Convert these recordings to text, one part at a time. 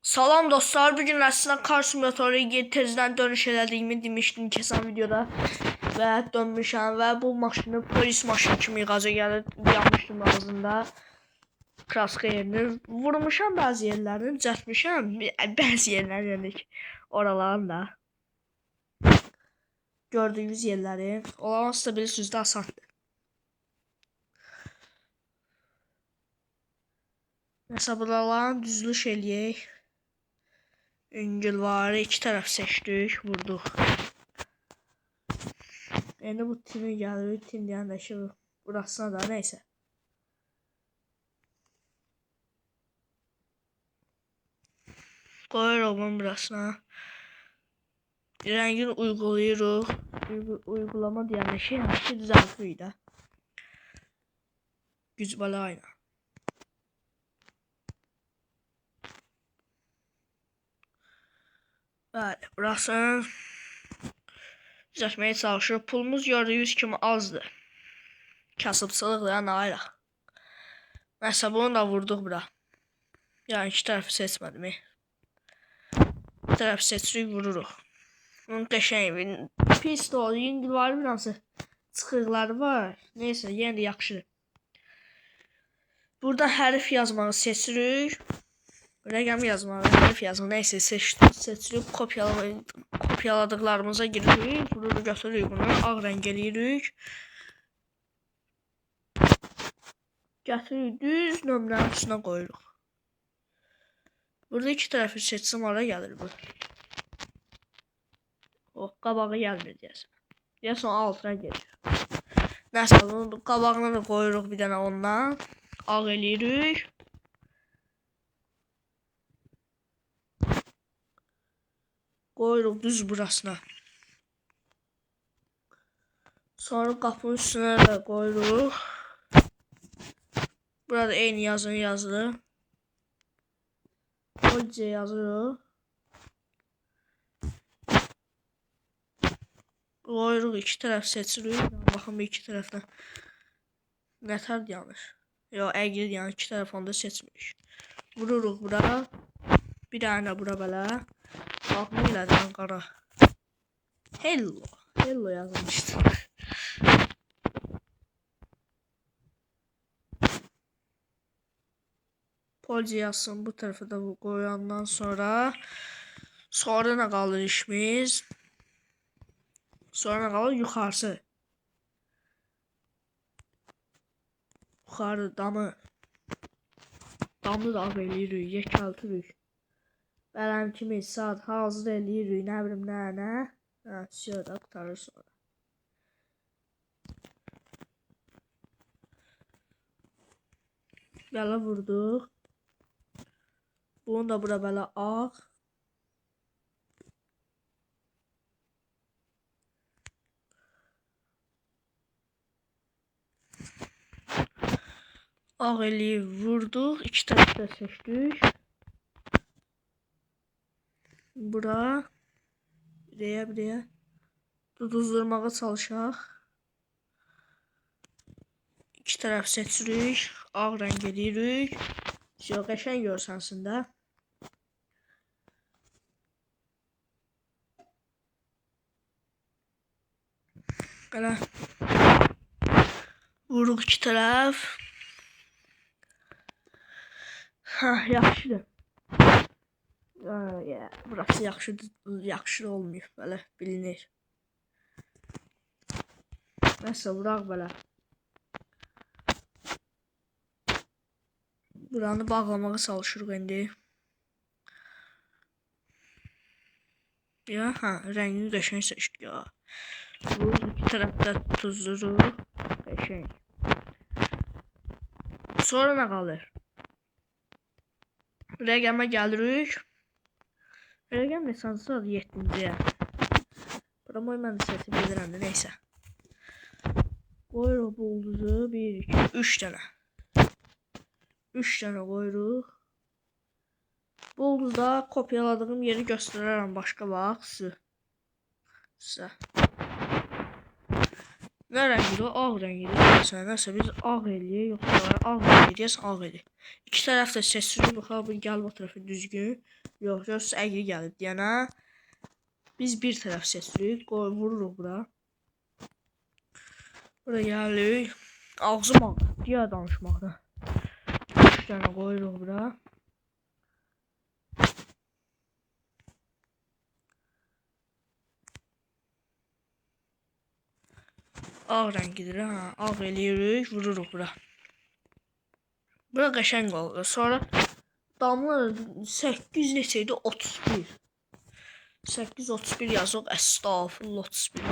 Salam dostlar, bugün əslində kar simulatoru tezdən dönüş elədiyimi demişdim keçən videoda və dönmüşəm və bu maşını polis maşını kimi gaza gəlib yanmışdım ağzında. Kraska yerini vurmuşam, bəzi yerlərini düzəltmişəm, bəzi yerlərini oralarında. Gördüyünüz yerləri, olan da bilirsiniz də asandır. Məsələn, buraların düzülüş eləyək. İngilvarı iki tərəf seçdik, vurduq. Yəni bu tini gəlir, tin deyəndə ki, burasına da neysə. Qoyuruq bunun burasına. Rəngini uygulayırıq. Uygulama deyəndə ki, hər şey düzəltirik də. Güc bəla ilə. Bəli, burasını düzəltməyə çalışırıq. Pulumuz gördüyünüz kimi azdır. Kasıbçılıqla nə ayrıq. Məsələn, bunu da vurduq bura. Yəni iki tərəfi seçmədim. Bir tərəfi seçirik, vururuq. Bunun qəşəng, pis də olur. İngilvarı bir hansı çıxıqları var. Neysə, yenə də yaxşıdır. Burada hərf yazmağı seçirik. Rəqəm yazmağı, hərf yazmağı, neysə seçirik. Kopyaladıqlarımıza giririk. Vururuq, götürürük bunu. Ağ rəng eləyirik. Gətiririk, düz nömrənin üstünə qoyuruq. Burada iki tərəfi seçsəm, ara gəlir bu. O, qabağı gəlmir deyəsən. Deyəsən, altına gelir. Nəsə, bunun qabağına da qoyuruq bir dənə ondan. Ağ eləyirik. Qoyuruq düz burasına. Sonra qapının üstünə də qoyuruq. Burada eyni yazını yazırıq. Polisə yazırıq. Qoyuruq, iki tərəf seçirik. Baxın, iki tərəfdən nətər yanır. Yox, əqli yanır, iki tərəf onda seçmirik. Vururuq bura. Bir dənə bura belə. Baxın, elədən qara. Hello. Hello yazılmışdı. Polisə yazsın, bu tərəfə də qoyandan sonra. Sonra nə qalır işimiz? Sonra nə qalır? Yuxarısı. Yuxarı damı. Damı da ağ eləyirik, yekəltirik. Bələm kimi saat hazır eləyirik, nə bilim nə. Hə, şöyle qutarır sonra. Belə vurduq. Bunu da bura belə ağ. Ağ eləyib vurduq. İki tərəfdə seçdik. Bura. Birəyə. Duduzdurmağa çalışaq. İki tərəf seçirik. Ağ rəng eləyirik. Qəşəng görsənsin də. Belə. Vuruq iki tərəf. Hə, yaxşıdır. Burası yaxşı olmuyor, belə bilinir. Nəsə, vuraq belə. Buranı bağlamağa çalışırıq indi. Ya, hə, rəngini qəşəng seçdik ya. Bu iki tərəfdə tuzduruq. Qəşəng. Sonra nə qalır? Rəqəmə gəlirik. Rəqəm neçəncə 7-ciyə. Buramoy mən də seçib gedirəm də, neysə. Qoyuruq bu ulduzu. 1, 2, 3 dənə. 3 dənə qoyuruq. Bu ulduzda kopyaladığım yeri göstərərəm başqa vaxt sizə. Nə rəngidir o? Ağ rəngidir. Məsələn, nəsə biz ağ eləyik, yoxsa ağ rəngidir, ağ eləyik. İki tərəf də seçirik, baxaq bu gəlib o tərəfə düzgün. Yox, yox, əgri gəlib deyənə. Biz bir tərəf seçirik, vururuq bura. Bura gəlirik. Ağzım ağrır, deyə danışmaqda. Üç dənə qoyuruq bura. Ağ rəngidir, ha. Ağ eləyirik, vururuq bura. Bura qəşəng olur. Sonra damla 8 neçə idi? 31. 831 yazıq. Əstağfurullah 31.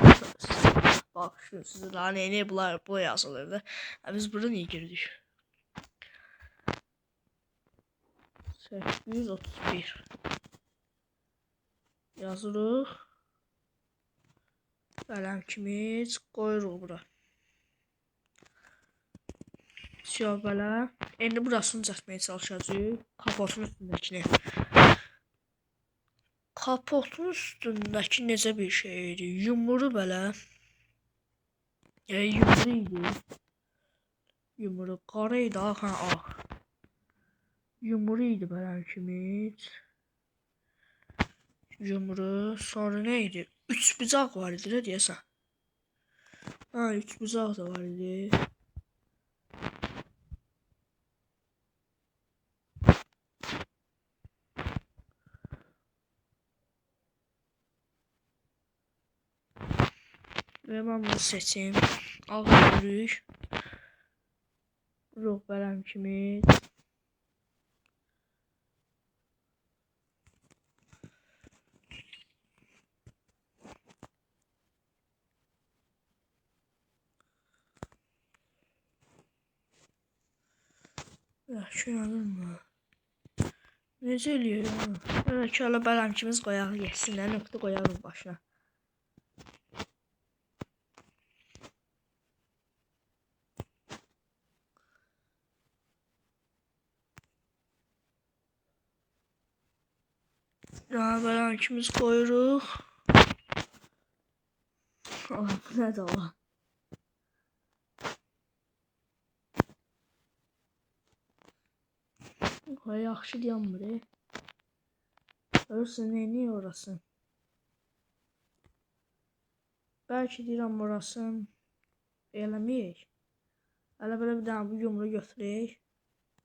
Baxın sizə daha nə bunlar bu yazılırdı. Biz burada niyə girdik? 831 yazırıq. Qələm kimi qoyuruq bura. Siyah belə. İndi burasını düzəltməyə çalışacağıq. Kapotun üstündəkini. Kapotun üstündəki necə bir şeydir? Yumru belə. Yumru idi. Yumru qara idi, ha, ağ. Yumru idi belə kimi. Yumru. Sonra nə idi? 3 bucaq var idi, deyəsən. Ha, 3 bucaq da var idi. Və mən bunu seçeyim. Ağ yürük. Ruh bələm kimi. Yaxşı yanır mı? Necə eləyir? Şöyle bələm kimiz qoyaq geçsin. Nöqtə qoyaq başına. Bələm kimiz qoyuruq. Bu nədir o? Yaxşı deyəmir. Görürsən, neyini orası? Bəlkə deyirəm orasını eləməyək. Hələ belə bir dənə bu yumru götürək.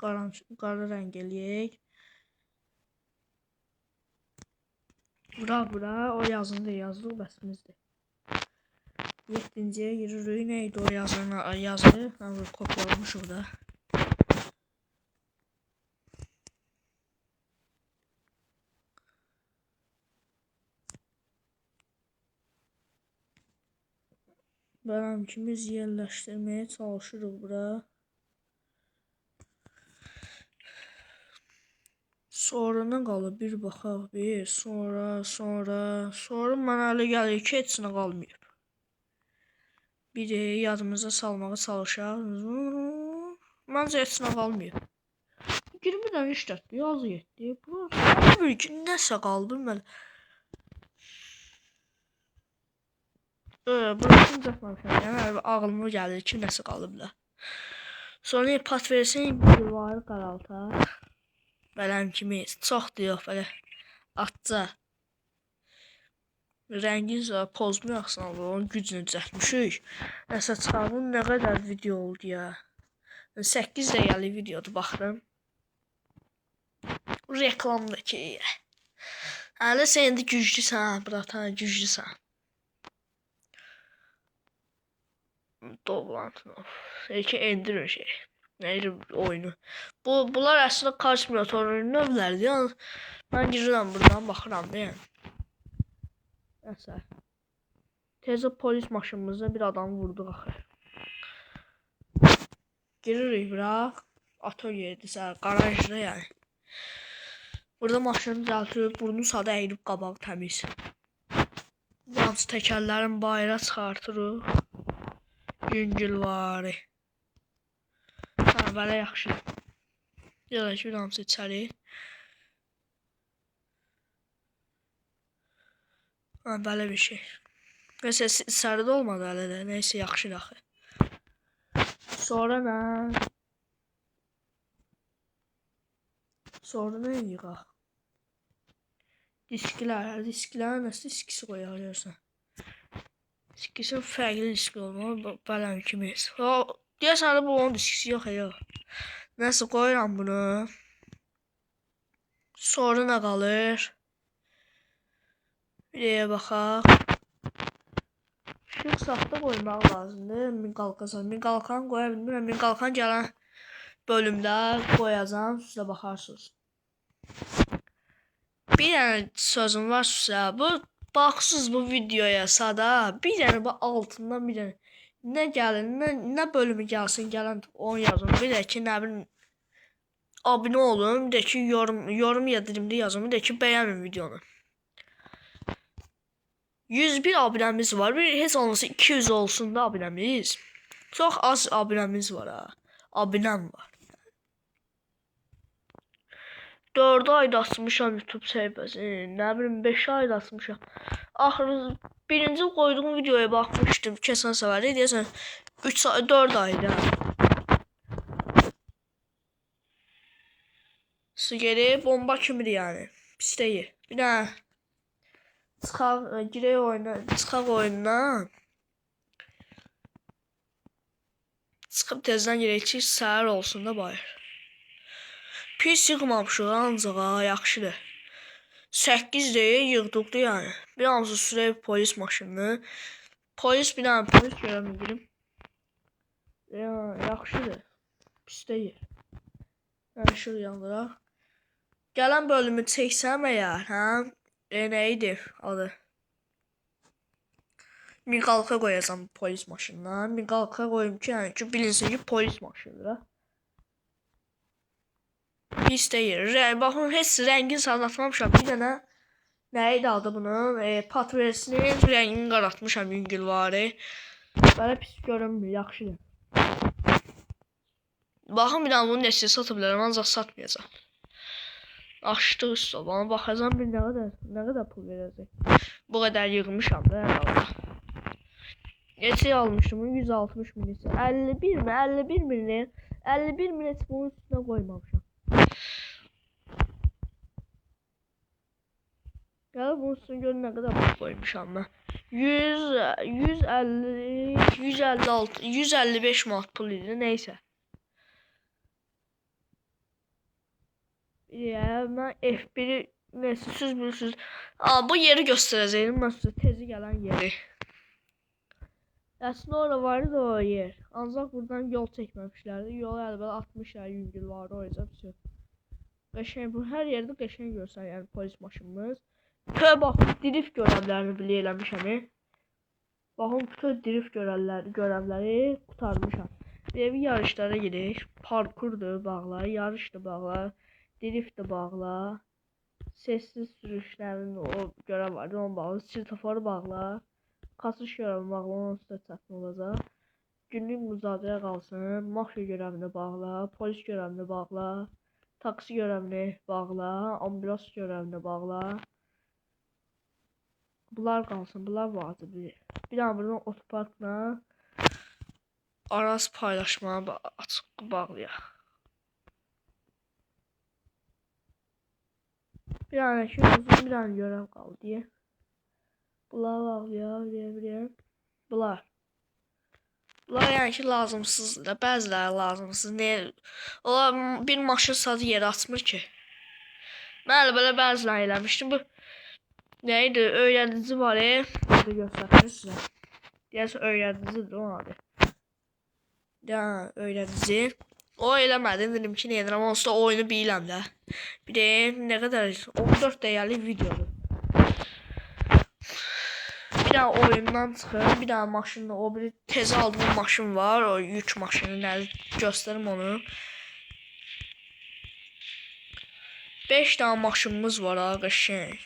Qara rəng eləyək. Bura, o yazını da yazırıq, bəsimizdir. 7-ciyə giririk. Neydi o yazını? Mən kopyalamışıq da. Bələm kimiz yerləşdirməyə çalışırıq bura. Sonra nə qalır? Bir baxaq bir. Sonra mənə elə gəlir ki, heç nə qalmayıb. Biri yadımıza salmağa çalışaq. Məncə heç nə qalmayıb. 20 dənə işlətdi, yazı getdi. Burası bir ki, nəsə qaldı mən. Burasını düzəltməmişəm. Yəni ağlıma gəlir ki, nəsə qalıb da. Sonra pat versən bir divarı qaraltar. Bələm kimi çoxdur yox belə atca. Rəngin pozmayaqsan, onun gücünü düzəltmişik. Nəsə çıxardım, nə qədər video oldu ya. 8 dəqiqəlik videodur, baxdım. Reklamdakı. Hələ sən indi güclüsən, bratan, güclüsən. Doğrantın. Ki endirin şey. Neydi oyunu. Bunlar əslində Car Simulator'un növləridir. Yəni mən girirəm buradan baxıram da yəni. Nəsə. Tezə polis maşınımızda bir adam vurduq axı. Giririk bura. Atölyedirsə, qarajda yəni. Burada maşını düzəltib, burnu sada əyilib qabağı təmiz. Yalnız təkərlərin bayıra çıxartırıq. Yüngülvari. Belə yaxşı. Gələk bir hamısı içəri. Belə bir şey. Və səs sarıda olmadı hələ də. Nəysə yaxşıdır axı. Sonra nə? Sonra nə yığaq? Disklər nəsə diskisi qoyarsan. Diskisi fərqli disk olmalı. Bələm kimi. Deyəsən bu onun diskisi yox ya. Nəsə qoyuram bunu. Sonra nə qalır? Videoya baxaq. İşıq saxta qoymaq lazımdır. Minqalkan qoya bilmirəm. Minqalkan gələn bölümdə qoyacağım. Sizə baxarsınız. Bir dənə sözüm var sizə. Bu baxsınız bu videoya sada. Bir dənə bu altından bir dənə nə gəlin, nə bölümü gəlsin, gələn onu yazın. Bir də ki, nə bilim abunə olun, bir də ki yorum yedirimdə yazın, bir də ki bəyənin videonu. 101 abunəmiz var. Heç olmasa 200 olsun da abunəmiz. Çox az abunəmiz var ha. Abunəm var. 4 ayda açmışam YouTube səhifəsini. Nə bilim 5 ayda açmışam. Axırı birinci qoyduğum videoya baxmışdım keçən səfər. Deyəsən 4 ayda. Sigeri bomba kimidir yəni. Pis deyil. Bir dənə çıxaq oyundan. Çıxıb tezdən girək ki, səhər olsun da bayır. Pis yığmamışıq ancaq yaxşıdır. 8 deyil, yığdıqdı yəni. Bir hamısı sürəyib polis maşınını. Bir dənə polis görəm girim. Yaxşıdır. Pis deyil. İşıq yandıraq. Gələn bölümü çəksəm əgər, hə? Nə idi adı? Minqalka qoyacam polis maşınına. Minqalka qoyum ki, yəni ki, bilinsin ki, polis maşınıdır. Pis deyil. Baxın, heç rəngini sarılatmamışam. Bir dənə nə idi adı bunun? Patresinin rəngini qaratmışam yüngülvarı. Belə pis görünmür, yaxşıdır. Baxın, bir dənə bunu nəsə sata bilərəm, ancaq satmayacam. Açdıq üstəbanı, baxacam bir nə qədər pul verəcək. Bu qədər yığmışam da herhalde. Neçə almışım? 160 min isə. 51 mi? 51 min. 51 min heç bunun üstünə qoymamışam. Gəl bunun üstünə görün nə qədər pul qoymuşam mən. 156, 155 manat pul idi, neysə. Mən F1'i neyse siz bilirsiniz. Bu yeri göstereceğim. Ben size tezi gelen yeri. Aslında orada vardı o yer. Ancaq buradan yol çəkməmişlərdi. Yolu əlbəttə atmışlar, yüngül vardı o yüzden bir şey. Qəşəng bu hər yerdə qəşəng görsən yəni polis maşınımız. Bütün baxın drift görevlərini bilirləmişəm. Baxın bütün drift görevləri qurtarmışam. Bir yarışlara gidirik. Parkurdur bağla, yarışdır bağla. Drift de bağla. Sessiz sürüşlərin o görev vardı, onu bağla. Sirtoforu bağla. Kaçış görevi bağla, onun üstə çətin olacaq. Günlük müzakirə qalsın. Mafya görevini bağla. Polis görevini bağla. Taksi görevini bağla. Ambulans görevini bağla. Bunlar qalsın, bunlar vacibdir. Bir daha buradan otoparkla araz paylaşmağı açıq bağlayaq. Bir tane şu uzun bir tane görev kaldı diye. Bunlar bağlayaq, Bunlar yəni ki lazımsızdır da, bəziləri lazımsız. Ne? Ola bir maşın sadı yeri açmır ki. Mən belə bəziləri eləmişdim. Bu neydi? Öyrədici var burada göstərir sizə. Deyəsə öyrədicidir o adı. Öyrədici. O eləmədim, dedim ki, nə edirəm, onsuz da oyunu biləm də. Bir də nə qədər 14 dəqiqəlik videodur. Bir dənə oyundan çıxır, bir dənə maşınla, o bir tez aldığım maşın var, o yük maşını, nədir, göstərim onu. 5 dənə maşınımız var ha, qəşəng.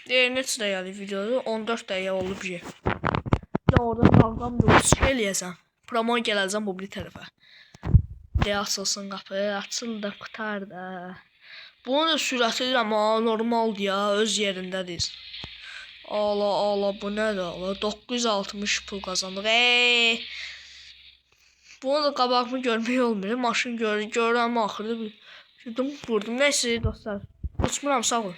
Neçə dəqiqəlik videodur, 14 dəqiqə olub ki. Bir də orada sağdan bir uçuş eləyəcəm. Promo gələcəm bu bir tərəfə. Deyə açılsın qapı, açıl da qutar da. Bunun da sürəti amma normaldır ya, öz yerindədir. Allah Allah, bu nədir? Allah, 960 pul qazandıq. Bunu da qabağımı görmək olmuyor. Maşın görürəm axırda bir vurdum. Nəysə dostlar. Uçmuram, sağ ol.